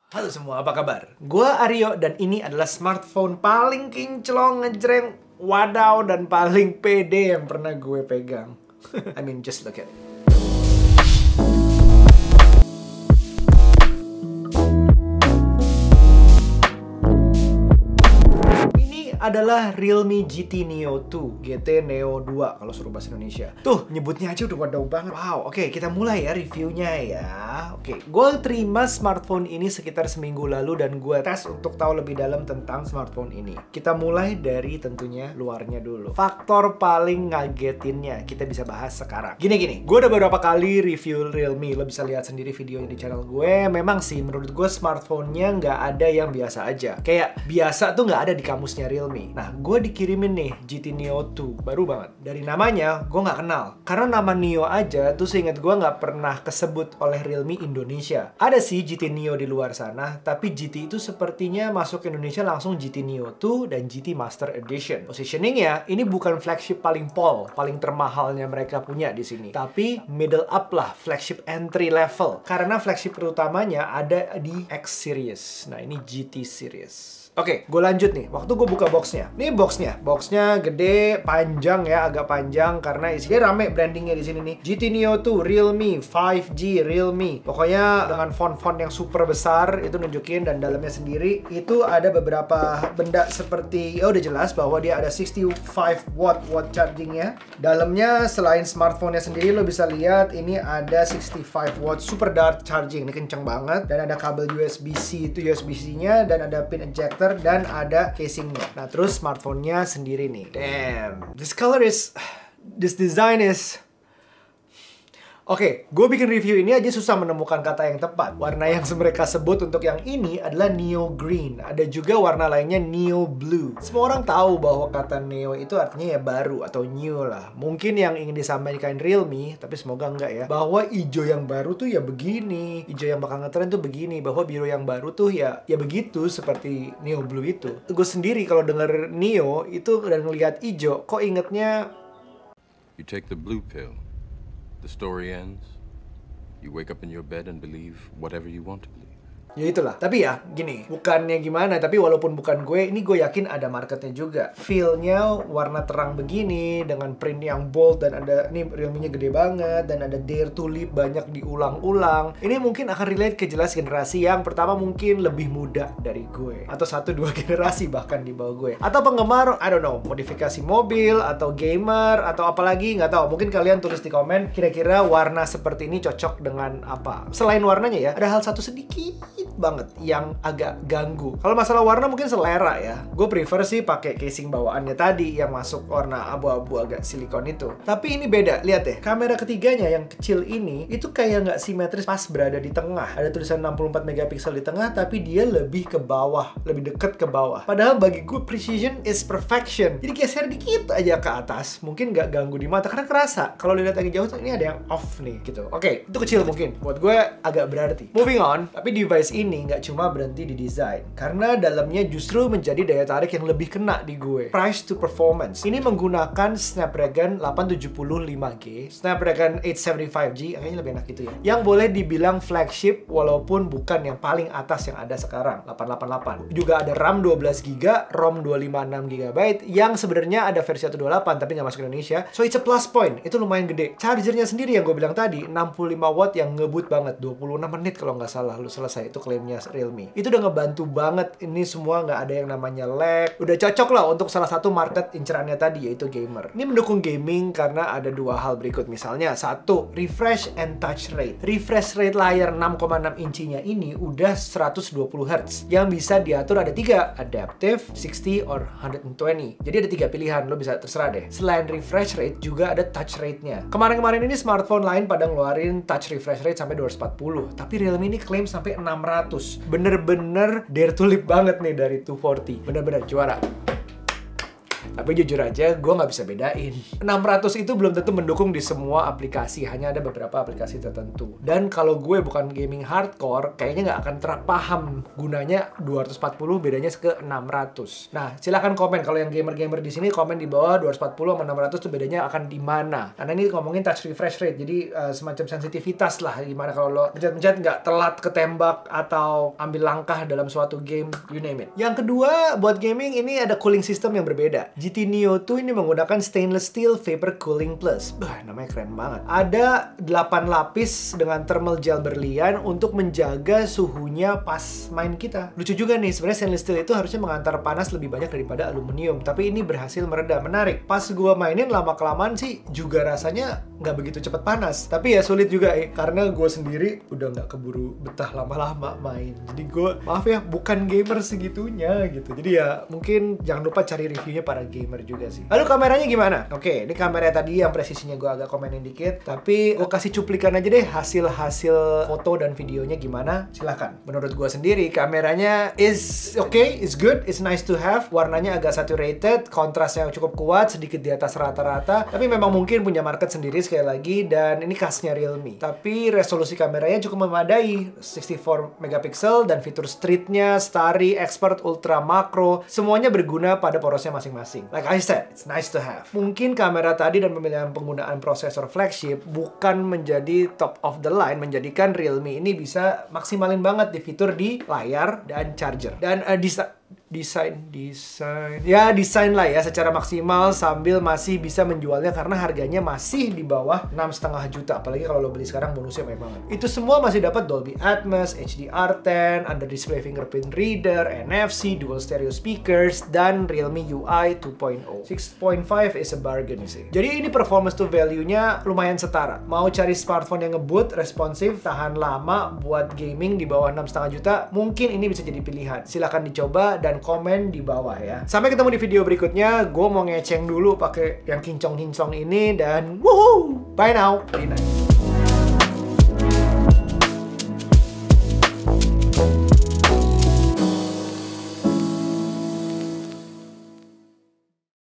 Halo semua, apa kabar? Gua Aryo dan ini adalah smartphone paling kinclong, ngejreng, wadaw, dan paling pede yang pernah gue pegang. I mean, just look at it. Adalah Realme GT Neo 2, GT Neo 2 kalau suruh bahasa Indonesia. Tuh, nyebutnya aja udah wadaw banget. Wow, oke, kita mulai ya reviewnya ya. Oke, gue terima smartphone ini sekitar seminggu lalu dan gue tes untuk tahu lebih dalam tentang smartphone ini. Kita mulai dari tentunya luarnya dulu. Faktor paling ngagetinnya kita bisa bahas sekarang. Gini, gue udah beberapa kali review Realme. Lo bisa lihat sendiri videonya di channel gue. Memang sih, menurut gue smartphone-nya nggak ada yang biasa aja. Kayak biasa tuh nggak ada di kamusnya Realme. Nah, gue dikirimin nih GT Neo 2, baru banget. Dari namanya, gue nggak kenal. Karena nama Neo aja tuh seingat gue nggak pernah kesebut oleh Realme Indonesia. Ada sih GT Neo di luar sana, tapi GT itu sepertinya masuk ke Indonesia langsung GT Neo 2 dan GT Master Edition. Positioningnya, ini bukan flagship paling paling termahalnya mereka punya di sini. Tapi middle up lah, flagship entry level. Karena flagship terutamanya ada di X Series. Nah, ini GT Series. Oke, gue lanjut nih. Waktu gue buka boxnya. Ini boxnya gede, panjang ya, agak panjang karena isinya rame brandingnya di sini nih. GT Neo 2, Realme, 5G, Realme. Pokoknya dengan font-font yang super besar itu nunjukin, dan dalamnya sendiri itu ada beberapa benda seperti udah jelas bahwa dia ada 65 watt chargingnya. Dalamnya selain smartphone-nya sendiri lo bisa lihat ini ada 65 watt super dart charging. Ini kenceng banget, dan ada kabel USB-C itu USB-C-nya, dan ada pin ejector, dan ada casingnya. Nah, terus smartphone-nya sendiri nih. Damn, this design is... Oke, gue bikin review ini aja susah menemukan kata yang tepat. Warna yang mereka sebut untuk yang ini adalah Neo Green. Ada juga warna lainnya Neo Blue. Semua orang tahu bahwa kata Neo itu artinya ya baru atau new lah. Mungkin yang ingin disampaikan Realme, tapi semoga enggak ya, bahwa hijau yang baru tuh ya begini, hijau yang bakal ngetren tuh begini, bahwa biru yang baru tuh ya begitu seperti Neo Blue itu. Gue sendiri kalau denger Neo itu dan ngelihat hijau, kok ingetnya You take the blue pill. The story ends. You wake up in your bed and believe whatever you want to believe. Ya itulah. Tapi ya, gini. Bukannya gimana, tapi walaupun bukan gue, ini gue yakin ada marketnya juga. Feel-nya warna terang begini, dengan print yang bold, dan ada, ini Realme-nya gede banget, dan ada Dare to Leap banyak diulang-ulang. Ini mungkin akan relate ke jelas generasi yang pertama mungkin lebih muda dari gue. Atau 1-2 generasi bahkan di bawah gue. Atau penggemar, I don't know, modifikasi mobil, atau gamer, atau apalagi, nggak tahu. Mungkin kalian tulis di komen, kira-kira warna seperti ini cocok dengan apa. Selain warnanya ya, ada hal satu sedikit banget yang agak ganggu. Kalau masalah warna mungkin selera ya. Gue prefer sih pakai casing bawaannya tadi yang masuk warna abu-abu agak silikon itu. Tapi ini beda, lihat deh. Kamera ketiganya yang kecil ini itu kayak nggak simetris pas berada di tengah. Ada tulisan 64 megapiksel di tengah, tapi dia lebih ke bawah, lebih deket ke bawah. Padahal bagi gue precision is perfection. Jadi geser dikit aja ke atas, mungkin nggak ganggu di mata karena kerasa. Kalau dilihat lagi jauh tuh ini ada yang off nih gitu. Oke, itu kecil mungkin. Buat gue agak berarti. Moving on, tapi device ini nggak cuma berhenti di desain, karena dalamnya justru menjadi daya tarik yang lebih kena di gue. Price to performance. Ini menggunakan Snapdragon 875G, Snapdragon 875G, kayaknya lebih enak gitu ya. Yang boleh dibilang flagship walaupun bukan yang paling atas yang ada sekarang, 888. Juga ada RAM 12GB, ROM 256GB, yang sebenarnya ada versi 128 tapi nggak masuk Indonesia. So it's a plus point, itu lumayan gede. Chargernya sendiri yang gue bilang tadi, 65 watt yang ngebut banget, 26 menit kalau nggak salah lu selesai. Itu klaimnya Realme. Itu udah ngebantu banget. Ini semua nggak ada yang namanya lag. Udah cocok lah untuk salah satu market incerannya tadi, yaitu gamer. Ini mendukung gaming karena ada dua hal berikut. Misalnya, satu, refresh and touch rate. Refresh rate layar 6,6 inchinya ini udah 120 Hz. Yang bisa diatur ada 3, adaptive, 60, or 120. Jadi ada 3 pilihan, lo bisa terserah deh. Selain refresh rate, juga ada touch rate-nya. Kemarin-kemarin ini smartphone lain pada ngeluarin touch refresh rate sampai 240. Tapi Realme ini klaim sampai 600. Bener-bener dare to leap banget nih dari 240. Bener-bener juara. Tapi jujur aja, gue nggak bisa bedain. 600 itu belum tentu mendukung di semua aplikasi, hanya ada beberapa aplikasi tertentu. Dan kalau gue bukan gaming hardcore, kayaknya nggak akan paham gunanya 240 bedanya ke 600. Nah, silahkan komen kalau yang gamer-gamer di sini, komen di bawah 240 sama 600 tuh bedanya akan di mana. Karena ini ngomongin touch refresh rate, jadi semacam sensitivitas lah, gimana kalau lo pencet-pencet nggak telat ketembak atau ambil langkah dalam suatu game, you name it. Yang kedua, buat gaming ini ada cooling system yang berbeda. GT Neo 2 ini menggunakan stainless steel vapor cooling plus. Namanya keren banget. Ada 8 lapis dengan thermal gel berlian untuk menjaga suhunya pas main kita. Lucu juga nih, sebenarnya stainless steel itu harusnya mengantar panas lebih banyak daripada aluminium, tapi ini berhasil meredam. Menarik. Pas gua mainin lama-kelamaan sih juga rasanya nggak begitu cepat panas. Tapi ya sulit juga karena gue sendiri udah nggak keburu betah lama-lama main. Jadi gue, maaf ya, bukan gamer segitunya gitu. Jadi ya mungkin jangan lupa cari reviewnya para gamer juga sih. Lalu kameranya gimana? Oke, ini kamera tadi yang presisinya gue agak komenin dikit, tapi gue kasih cuplikan aja deh hasil foto dan videonya gimana. Silahkan. Menurut gue sendiri kameranya is okay, is good, it's nice to have. Warnanya agak saturated, kontrasnya cukup kuat, sedikit di atas rata-rata. Tapi memang mungkin punya market sendiri sekali lagi, dan ini khasnya Realme. Tapi resolusi kameranya cukup memadai, 64 megapiksel, dan fitur streetnya, Starry, Expert, Ultra, Macro, semuanya berguna pada porosnya masing-masing. Like I said, it's nice to have. Mungkin kamera tadi dan pemilihan penggunaan prosesor flagship bukan menjadi top of the line, menjadikan Realme ini bisa maksimalin banget di fitur di layar dan charger. Dan desain lah ya secara maksimal sambil masih bisa menjualnya karena harganya masih di bawah 6,5 juta, apalagi kalau lo beli sekarang bonusnya banyak banget. Itu semua masih dapat Dolby Atmos, HDR10, under display fingerprint reader, NFC, dual stereo speakers, dan Realme UI 2.0. 6.5 is a bargain sih. Jadi ini performance to value-nya lumayan setara. Mau cari smartphone yang ngebut, responsif, tahan lama buat gaming di bawah 6,5 juta, mungkin ini bisa jadi pilihan. Silahkan dicoba dan komen di bawah ya. Sampai ketemu di video berikutnya. Gue mau ngeceng dulu pakai yang kincong-kincong ini dan woohoo! Bye now. Be nice.